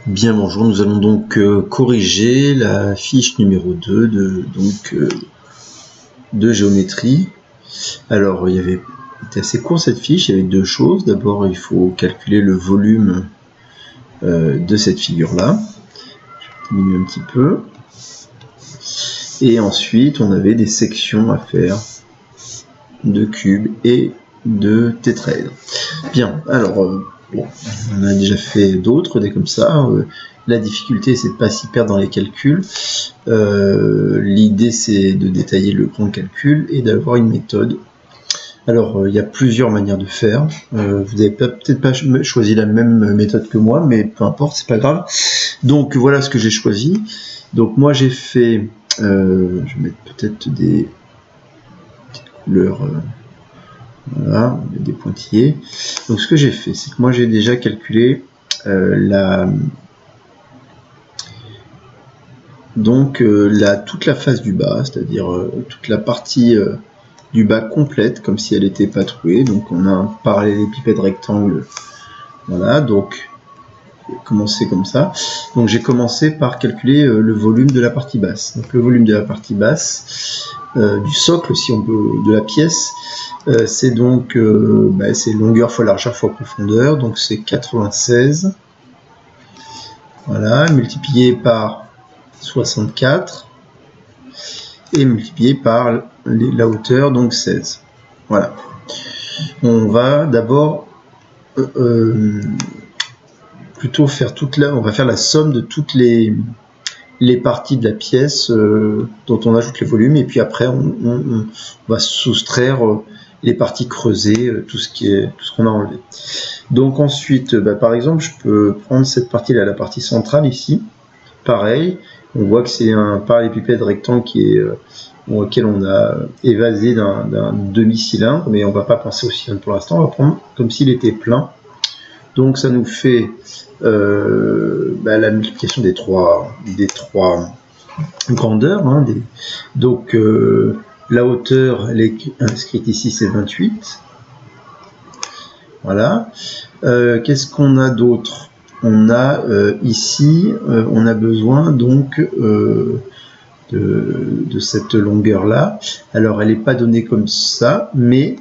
Bien, bonjour, nous allons donc corriger la fiche numéro 2 de géométrie. Alors, c'était assez court cette fiche, il y avait deux choses. D'abord, il faut calculer le volume de cette figure-là. Je vais diminuer un petit peu. Et ensuite, on avait des sections à faire de cubes et de tétraèdres. Bien, alors, bon, on a déjà fait d'autres, des comme ça. La difficulté, c'est de ne pas s'y perdre dans les calculs. L'idée, c'est de détailler le grand calcul et d'avoir une méthode. Alors, il y a plusieurs manières de faire. Vous n'avez peut-être pas choisi la même méthode que moi, mais peu importe, c'est pas grave. Donc, voilà ce que j'ai choisi. Donc, moi, j'ai fait... je vais mettre peut-être des couleurs... voilà, des pointillés. Donc, ce que j'ai fait, c'est que moi, j'ai déjà calculé toute la face du bas, c'est-à-dire toute la partie du bas complète, comme si elle n'était pas trouée. Donc on a un parallélépipède rectangle. Voilà, donc commencer comme ça. Donc j'ai commencé par calculer le volume de la partie basse. Donc le volume de la partie basse, du socle, si on peut, de la pièce, c'est donc c'est longueur fois largeur fois profondeur, donc c'est 96. Voilà, multiplié par 64 et multiplié par la hauteur, donc 16. Voilà. On va d'abord plutôt faire on va faire la somme de toutes les parties de la pièce dont on ajoute les volumes, et puis après on va soustraire les parties creusées, tout ce qu'on a enlevé. Donc ensuite, par exemple, je peux prendre cette partie-là, la partie centrale ici. Pareil, on voit que c'est un parallélépipède rectangle auquel on a évasé d'un demi-cylindre, mais on ne va pas penser au cylindre pour l'instant, on va prendre comme s'il était plein. Donc ça nous fait la multiplication des trois grandeurs. Donc la hauteur, elle est inscrite ici, c'est 28. Voilà. Qu'est-ce qu'on a d'autre ? On a ici, on a besoin donc de cette longueur-là. Alors, elle n'est pas donnée comme ça, mais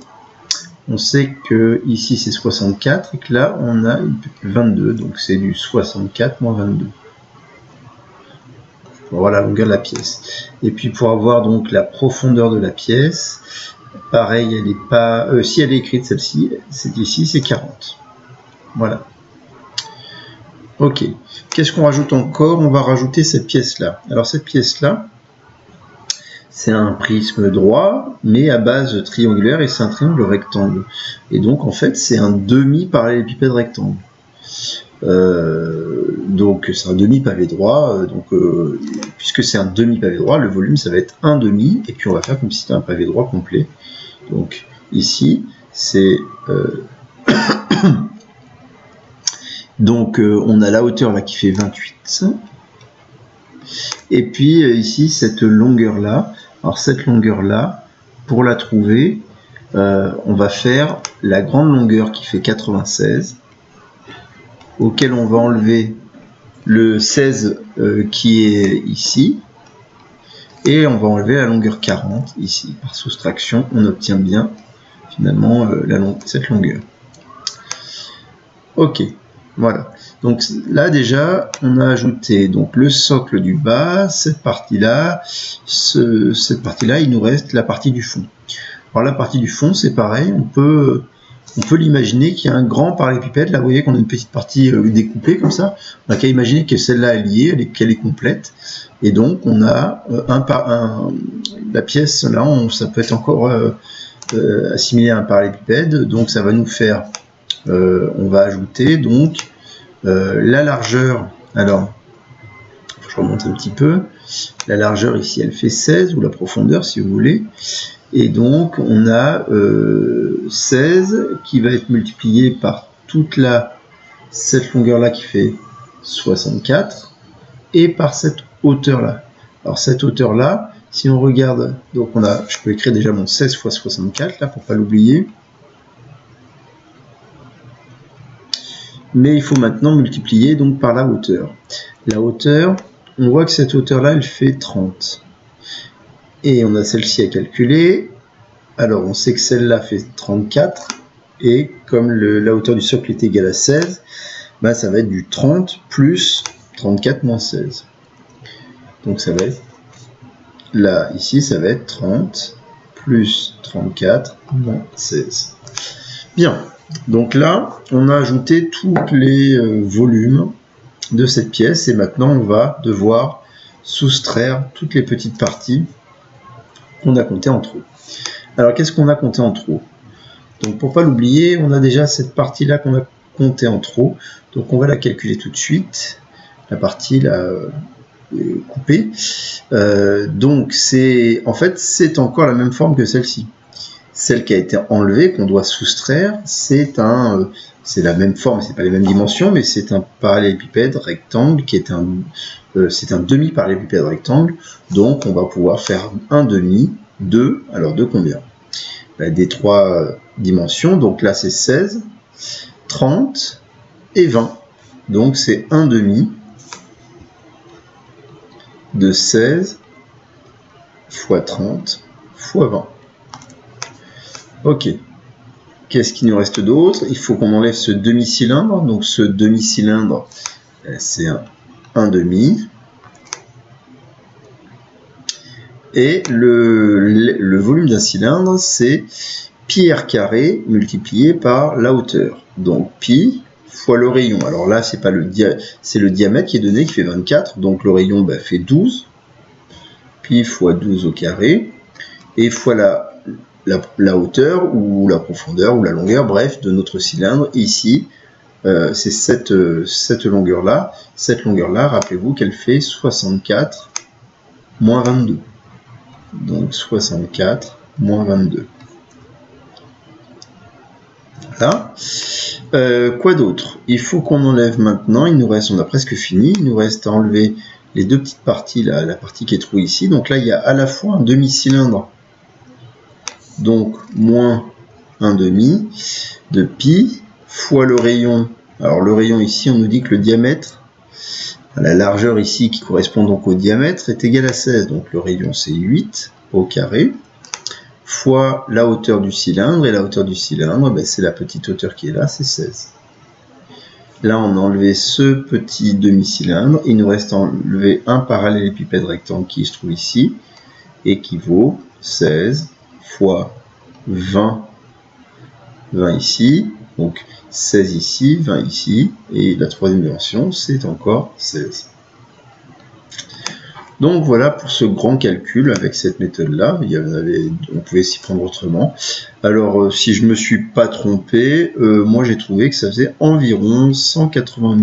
on sait que ici c'est 64 et que là on a 22, donc c'est du 64 moins 22. Pour avoir la longueur de la pièce. Et puis pour avoir donc la profondeur de la pièce, pareil, elle n'est pas. Si elle est écrite celle-ci, c'est ici, c'est 40. Voilà. Ok. Qu'est-ce qu'on rajoute encore ? On va rajouter cette pièce-là. Alors cette pièce-là, c'est un prisme droit, mais à base triangulaire, et c'est un triangle rectangle. Et donc en fait, c'est un demi-parallélépipède rectangle. Donc c'est un demi-pavé droit, puisque c'est un demi-pavé droit, le volume ça va être un demi, et puis on va faire comme si c'était un pavé droit complet. Donc ici, c'est... donc on a la hauteur là qui fait 28, et puis ici cette longueur là. Alors cette longueur là, pour la trouver, on va faire la grande longueur qui fait 96, auquel on va enlever le 16 qui est ici, et on va enlever la longueur 40 ici. Par soustraction, on obtient bien finalement cette longueur. Ok, voilà. Donc là déjà, on a ajouté donc le socle du bas, cette partie-là, cette partie-là, il nous reste la partie du fond. Alors la partie du fond, c'est pareil, on peut l'imaginer qu'il y a un grand parallélépipède. Là, vous voyez qu'on a une petite partie découpée comme ça. On n'a qu'à imaginer que celle-là est liée, qu'elle est complète. Et donc, on a la pièce, là, ça peut être encore assimilé à un parallélépipède. Donc, ça va nous faire... on va ajouter donc la largeur. Alors, je remonte un petit peu. La largeur ici, elle fait 16, ou la profondeur, si vous voulez. Et donc, on a 16 qui va être multiplié par cette longueur-là qui fait 64, et par cette hauteur-là. Alors, cette hauteur-là, si on regarde, donc je peux écrire déjà mon 16 fois 64, là, pour ne pas l'oublier. mais il faut maintenant multiplier donc par la hauteur. La hauteur, on voit que cette hauteur-là, elle fait 30. Et on a celle-ci à calculer. Alors, on sait que celle-là fait 34. Et comme la hauteur du socle est égale à 16, bah, ça va être du 30 plus 34 moins 16. Donc, ça va être... Là, ici, ça va être 30 plus 34 moins 16. Bien. Donc là, on a ajouté tous les volumes de cette pièce. Et maintenant, on va devoir soustraire toutes les petites parties qu'on a comptées en trop. Alors, qu'est-ce qu'on a compté en trop? Donc, pour ne pas l'oublier, on a déjà cette partie-là qu'on a comptée en trop. Donc, on va la calculer tout de suite. La partie là, coupée. Donc, en fait, c'est encore la même forme que celle-ci. Celle qui a été enlevée, qu'on doit soustraire, c'est la même forme, c'est pas les mêmes dimensions, mais c'est un parallélépipède rectangle qui est c'est un demi-parallélépipède rectangle. Donc, on va pouvoir faire un demi, 2, alors de combien? Des 3 dimensions, donc là c'est 16, 30 et 20. Donc c'est un demi de 16 fois 30 fois 20. Ok. Qu'est-ce qu'il nous reste d'autre? Il faut qu'on enlève ce demi-cylindre. Donc ce demi-cylindre, c'est un demi. Et le volume d'un cylindre, c'est pi r carré multiplié par la hauteur. Donc pi fois le rayon. Alors là, c'est le diamètre qui est donné, qui fait 24. Donc le rayon fait 12. Pi fois 12 au carré. Et fois la hauteur ou la profondeur ou la longueur, bref, de notre cylindre. Ici, c'est cette longueur-là. Cette longueur-là, rappelez-vous qu'elle fait 64 moins 22. Donc 64 moins 22. Voilà. Quoi d'autre? Il faut qu'on enlève maintenant, on a presque fini, il nous reste à enlever les deux petites parties, là, la partie qui est trouée ici. Donc là, il y a à la fois un demi-cylindre, donc moins un demi, de pi, fois le rayon. Alors le rayon ici, on nous dit que le diamètre, la largeur ici, qui correspond donc au diamètre, est égale à 16. Donc le rayon, c'est 8 au carré, fois la hauteur du cylindre. Et la hauteur du cylindre, c'est la petite hauteur qui est là, c'est 16. Là, on a enlevé ce petit demi-cylindre. Il nous reste à enlever un parallélépipède rectangle qui se trouve ici et qui vaut 16 fois 20. 20 ici, donc 16 ici, 20 ici, et la troisième dimension, c'est encore 16. Donc voilà pour ce grand calcul avec cette méthode-là. On pouvait s'y prendre autrement. Alors si je ne me suis pas trompé, moi j'ai trouvé que ça faisait environ 180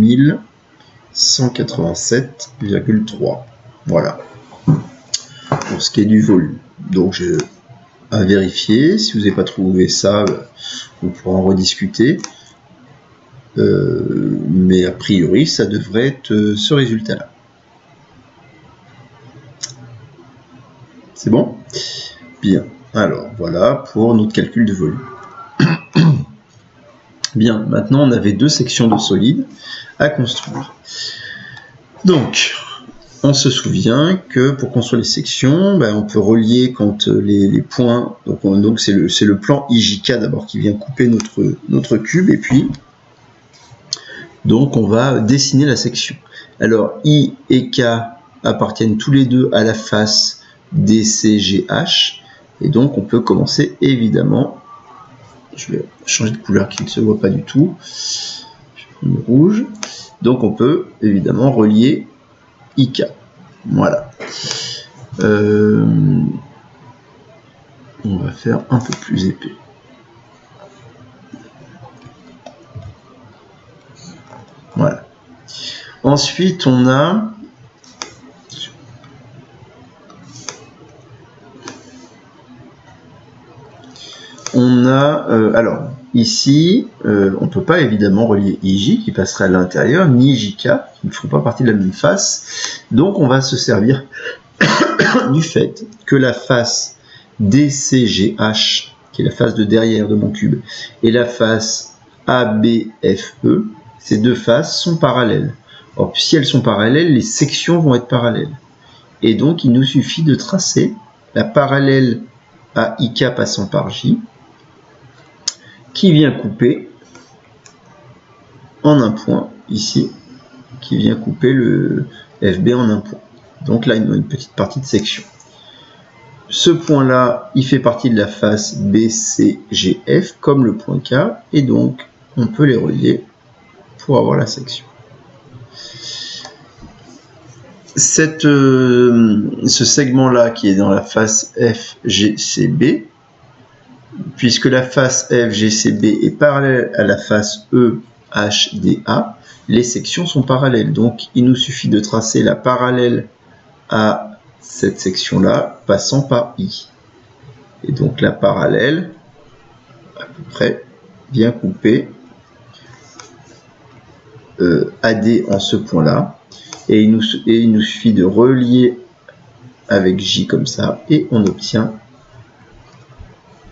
187,3. Voilà. Pour ce qui est du volume. Donc à vérifier. Si vous n'avez pas trouvé ça, on pourra en rediscuter. Mais a priori, ça devrait être ce résultat-là. C'est bon? Bien. Alors, voilà pour notre calcul de volume. Bien. Maintenant, on avait deux sections de solide à construire. Donc, on se souvient que pour construire les sections, on peut relier quand les points. Donc c'est le plan IJK d'abord qui vient couper notre cube, et puis donc on va dessiner la section. Alors I et K appartiennent tous les deux à la face DCGH, et donc on peut commencer évidemment. Je vais changer de couleur qui ne se voit pas du tout. Je vais prendre le rouge. Donc on peut évidemment relier IK. Voilà. On va faire un peu plus épais. Voilà. Ensuite, on a alors ici, on ne peut pas évidemment relier IJ qui passerait à l'intérieur, ni IJK qui ne font pas partie de la même face. Donc on va se servir du fait que la face DCGH, qui est la face de derrière de mon cube, et la face ABFE, ces deux faces sont parallèles. Or, si elles sont parallèles, les sections vont être parallèles. Et donc, il nous suffit de tracer la parallèle à IK passant par J, qui vient couper en un point, ici, qui vient couper le FB en un point. Donc là, il y a une petite partie de section. Ce point-là, il fait partie de la face BCGF, comme le point K, et donc, on peut les relier pour avoir la section. Ce segment-là qui est dans la face FGCB, puisque la face FGCB est parallèle à la face EHDA, les sections sont parallèles. Donc, il nous suffit de tracer la parallèle à cette section-là, passant par I. Et donc, la parallèle, à peu près, vient couper AD en ce point-là. Et il nous suffit de relier avec J comme ça, et on obtient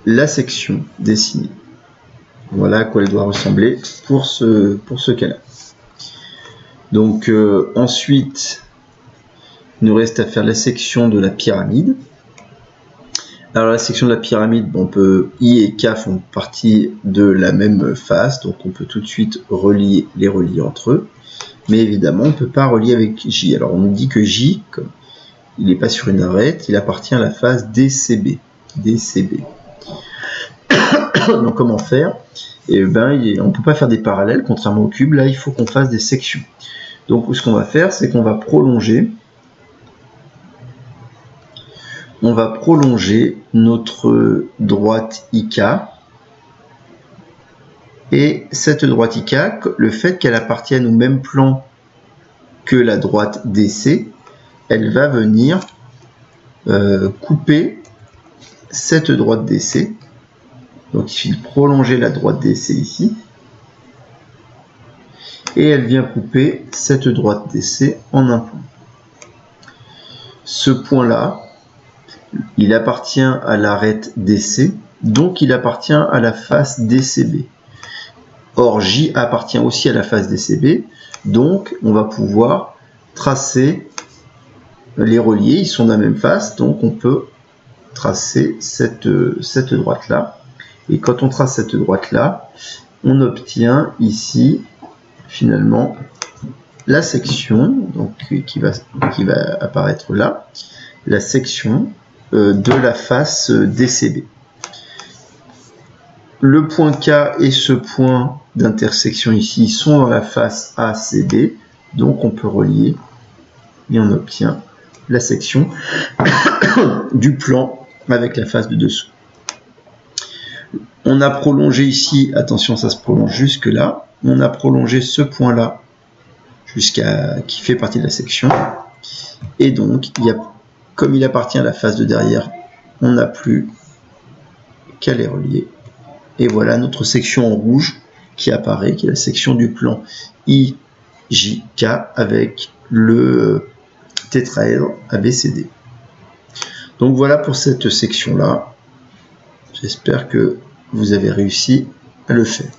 la section dessinée. Voilà à quoi elle doit ressembler pour ce cas-là. Donc ensuite, il nous reste à faire la section de la pyramide. Alors la section de la pyramide, on peut I et K font partie de la même face, donc on peut tout de suite les relier entre eux. Mais évidemment, on ne peut pas relier avec J. Alors on nous dit que J, comme il n'est pas sur une arête, il appartient à la face DCB. Donc comment faire? Et ben, on ne peut pas faire des parallèles, contrairement au cube. Là, il faut qu'on fasse des sections. Donc ce qu'on va faire, c'est qu'on va prolonger. On va prolonger notre droite IK. Et cette droite IK, le fait qu'elle appartienne au même plan que la droite DC, elle va venir couper cette droite DC. Donc il suffit de prolonger la droite DC ici. Et elle vient couper cette droite DC en un point. Ce point-là, il appartient à l'arête DC, donc il appartient à la face DCB. Or, J appartient aussi à la face DCB, donc on va pouvoir tracer les relier, ils sont de la même face, donc on peut tracer cette droite-là. Et quand on trace cette droite-là, on obtient ici, finalement, la section, donc, qui va apparaître là, la section de la face DCB. Le point K et ce point d'intersection ici sont dans la face ACB, donc on peut relier et on obtient la section du plan avec la face de dessous. On a prolongé ici, attention ça se prolonge jusque là, on a prolongé ce point là qui fait partie de la section, et donc comme il appartient à la face de derrière, on n'a plus qu'à les relier. Et voilà notre section en rouge qui apparaît, qui est la section du plan IJK avec le tétraèdre ABCD. Donc voilà pour cette section-là. J'espère que vous avez réussi à le faire.